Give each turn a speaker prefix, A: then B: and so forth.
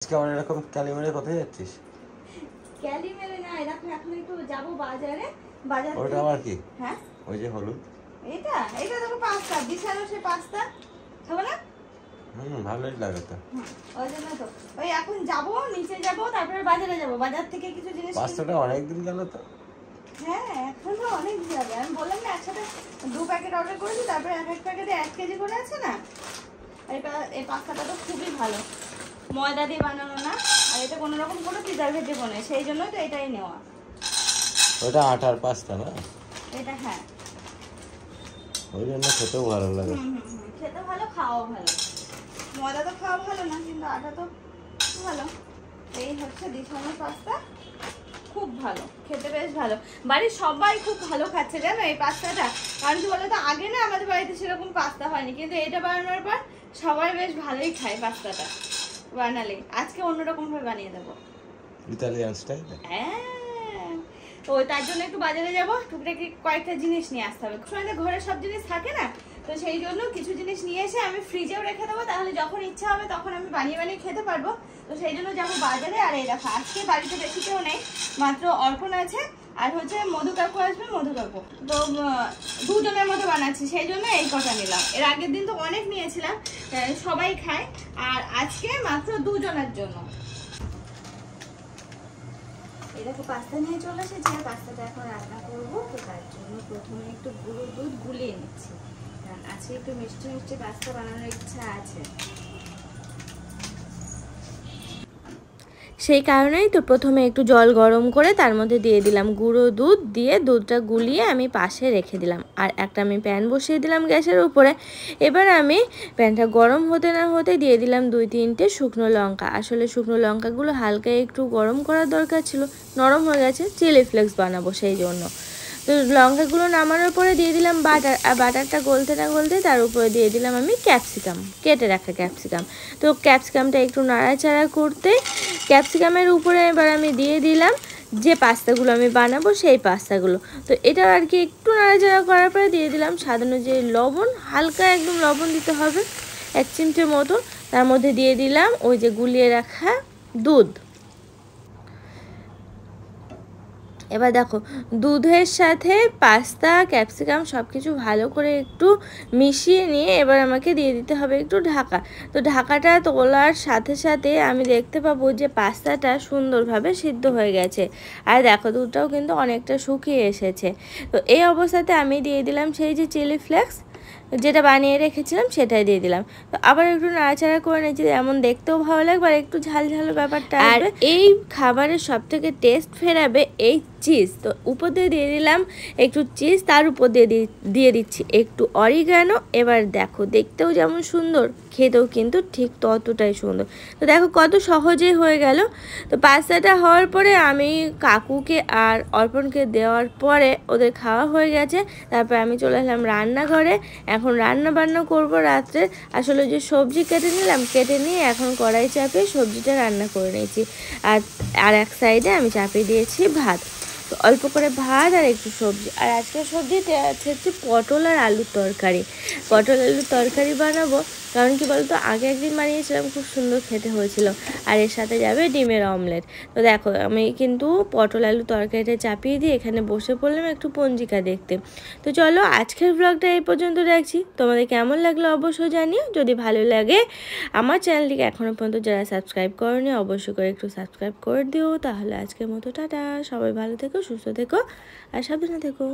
A: কেমন এরকম ক্যালি মেরে কোথায় যাচ্ছিস?
B: ক্যালি মেরে না, এরকম এখন একটু যাবো বাজারে। বাজার
A: ওটা আবার কি?
B: হ্যাঁ,
A: ওই যে হলুদ।
B: এটা এটা দেখো পাস্তা, বিশাল সে পাস্তা খাবো না।
A: ভালোই লাগে তো।
B: ওই জন্য তো ওই এখন যাবো, নিচে যাবো, তারপরে বাজারে যাবো, বাজার থেকে কিছু জিনিস
A: পাস্তাটা অনেকদিন গেল তো।
B: হ্যাঁ, এখন তো অনেক যাবে। আমি বললাম না একসাথে 2 প্যাকেট অর্ডার করেছি, তারপরে এক এক প্যাকেটে 1 কেজি করে আছে না। এটা এই পাস্তাটা তো খুবই ভালো, ময়দা দিয়ে বানানো না, আর এটা কোনো রকম কোনো প্রিজারভেটিভ নেই, সেই জন্য তো এটাই নেওয়া।
A: ওটা আটার পাস্তা না?
B: এটা হ্যাঁ,
A: ওই জন্য খেতেও ভালো লাগে।
B: খেতে ভালো, খাওয়াও ভালো। ময়দা তো খাওয়া ভালো না, কিন্তু আটা তো ভালো। এই হচ্ছে দিশানো পাস্তা, খুব ভালো খেতে, বেশ ভালো। বাড়ির সবাই খুব ভালো খাচ্ছে জানো এই পাস্তাটা। কারণ কি বলতো, আগে না আমাদের বাড়িতে সেরকম পাস্তা হয়নি, কিন্তু এটা বানানোর পর সবাই বেশ ভালোই খায় পাস্তাটা বানালে। আজকে অন্যরকম ভাবে বানিয়ে দেবো,
A: ইতালিয়ান স্টাইল।
B: হ্যাঁ, তো তার জন্য একটু বাজারে যাবো, টুকটাকি কয়েকটা জিনিস নিয়ে আসতে হবে। সবাই ঘরে সব জিনিস থাকে না, তো সেই জন্য কিছু জিনিস নিয়ে এসে আমি ফ্রিজেও রেখে দেবো, তাহলে যখন ইচ্ছা হবে তখন আমি বানিয়ে বানিয়ে খেতে পারবো। তো সেই জন্য যাবো বাজারে। আর এই দেখো, আজকে বাড়িতে বেশি কেউ নেই, মাত্র অর্পণ আছে আর হচ্ছে মধু কাকু আসবে, মধু কাকু তো দুজনের মতো বানাচ্ছি, সেই জন্য এই কটা নিলাম। এর আগের দিন তো অনেক নিয়েছিলাম, সবাই খায়, আর আজকে মাত্র দুজনের জন্য। এই দেখো পাস্তা নিয়ে চলে এসেছি, আর পাস্তাটা এখন রান্না করবো। তো তার জন্য প্রথমে একটু গুঁড়ো দুধ গুলিয়ে নিচ্ছি, কারণ আজকে একটু মিষ্টি মিষ্টি পাস্তা বানানোর ইচ্ছা আছে। সেই কারণেই তো প্রথমে একটু জল গরম করে তার মধ্যে দিয়ে দিলাম গুঁড়ো দুধ, দিয়ে দুধটা গুলিয়ে আমি পাশে রেখে দিলাম। আর একটা আমি প্যান বসিয়ে দিলাম গ্যাসের উপরে। এবার আমি প্যানটা গরম হতে না হতে দিয়ে দিলাম 2-3টে শুকনো লঙ্কা। আসলে শুকনো লঙ্কাগুলো হালকা একটু গরম করার দরকার ছিল, নরম হয়ে গেছে, চিলি ফ্লেক্স বানাবো সেই জন্য। তো লঙ্কাগুলো নামানোর পরে দিয়ে দিলাম বাটার, আর বাটারটা গলতে না গলতে তার উপরে দিয়ে দিলাম আমি ক্যাপসিকাম, কেটে রাখা ক্যাপসিকাম। তো ক্যাপসিকামটা একটু নাড়াচাড়া করতে ক্যাপসিকামের উপরে এবার আমি দিয়ে দিলাম যে পাস্তাগুলো আমি বানাবো সেই পাস্তাগুলো। তো এটা আর কি একটু নাড়াচাড়া করার পরে দিয়ে দিলাম স্বাদ অনুযায়ী লবণ, হালকা একদম লবণ দিতে হবে, 1 চিমটে মতো। তার মধ্যে দিয়ে দিলাম ওই যে গুলিয়ে রাখা দুধ। এবার দেখো, দুধের সাথে পাস্তা, ক্যাপসিকাম সব কিছু ভালো করে একটু মিশিয়ে নিয়ে এবার আমাকে দিয়ে দিতে হবে একটু ঢাকা। তো ঢাকাটা তোলার সাথে সাথে আমি দেখতে পাবো যে পাস্তাটা সুন্দরভাবে সিদ্ধ হয়ে গেছে, আর দেখো দুধটাও কিন্তু অনেকটা শুকিয়ে এসেছে। তো এই অবস্থাতে আমি দিয়ে দিলাম সেই যে চিলি ফ্লেক্স যেটা বানিয়ে রেখেছিলাম, সেটাই দিয়ে দিলাম। তো আবার একটু নাড়াচাড়া করে নিয়েছি, এমন দেখতেও ভালো লাগবে আর একটু ঝাল ঝাল ব্যাপারটা। আর এই খাবারের সব থেকে টেস্ট ফেরাবে এই চিজ। তো উপর দিয়ে দিলাম একটু চিজ, তার উপর দিয়ে দিচ্ছি একটু অরিগানো। এবার দেখো দেখতেও যেমন সুন্দর, খেতেও কিন্তু ঠিক ততটাই সুন্দর। তো দেখো কত সহজেই হয়ে গেল। তো পাস্তাটা হওয়ার পরে আমি কাকুকে আর অর্পণকে দেওয়ার পরে ওদের খাওয়া হয়ে গেছে, তারপর আমি চলে এলাম রান্নাঘরে। এখন রান্না বান্না করবো রাত্রে। আসলে যে সবজি কেটে নিলাম, কেটে নিয়ে এখন কড়াই চাপিয়ে সবজিটা রান্না করে নিয়েছি। আর এক সাইডে আমি চাপিয়ে দিয়েছি ভাত। তো অল্প করে ভাত আর একটু সবজি। আর আজকের সবজিতে আছে হচ্ছে পটল আর আলুর তরকারি। পটল আলুর তরকারি বানাবো, কারণ কি বলতো, আগে একদিন বানিয়েছিলাম, খুব সুন্দর খেতে হয়েছিল। আর এর সাথে যাবে ডিমের অমলেট। তো দেখো আমি কিন্তু পটল আলু তরকারিটা চাপিয়ে দিয়ে এখানে বসে পড়লাম একটু পঞ্জিকা দেখতে। তো চলো আজকের ব্লগটা এই পর্যন্ত রাখছি। তোমাদের কেমন লাগলো অবশ্যই জানিও। যদি ভালো লাগে আমার চ্যানেলটিকে এখনও পর্যন্ত যারা সাবস্ক্রাইব করোনি অবশ্যই করে একটু সাবস্ক্রাইব করে দিও। তাহলে আজকের মতো টাটা, সবাই ভালো থেকো, সুস্থ থেকো আর সাবধানে থেকো।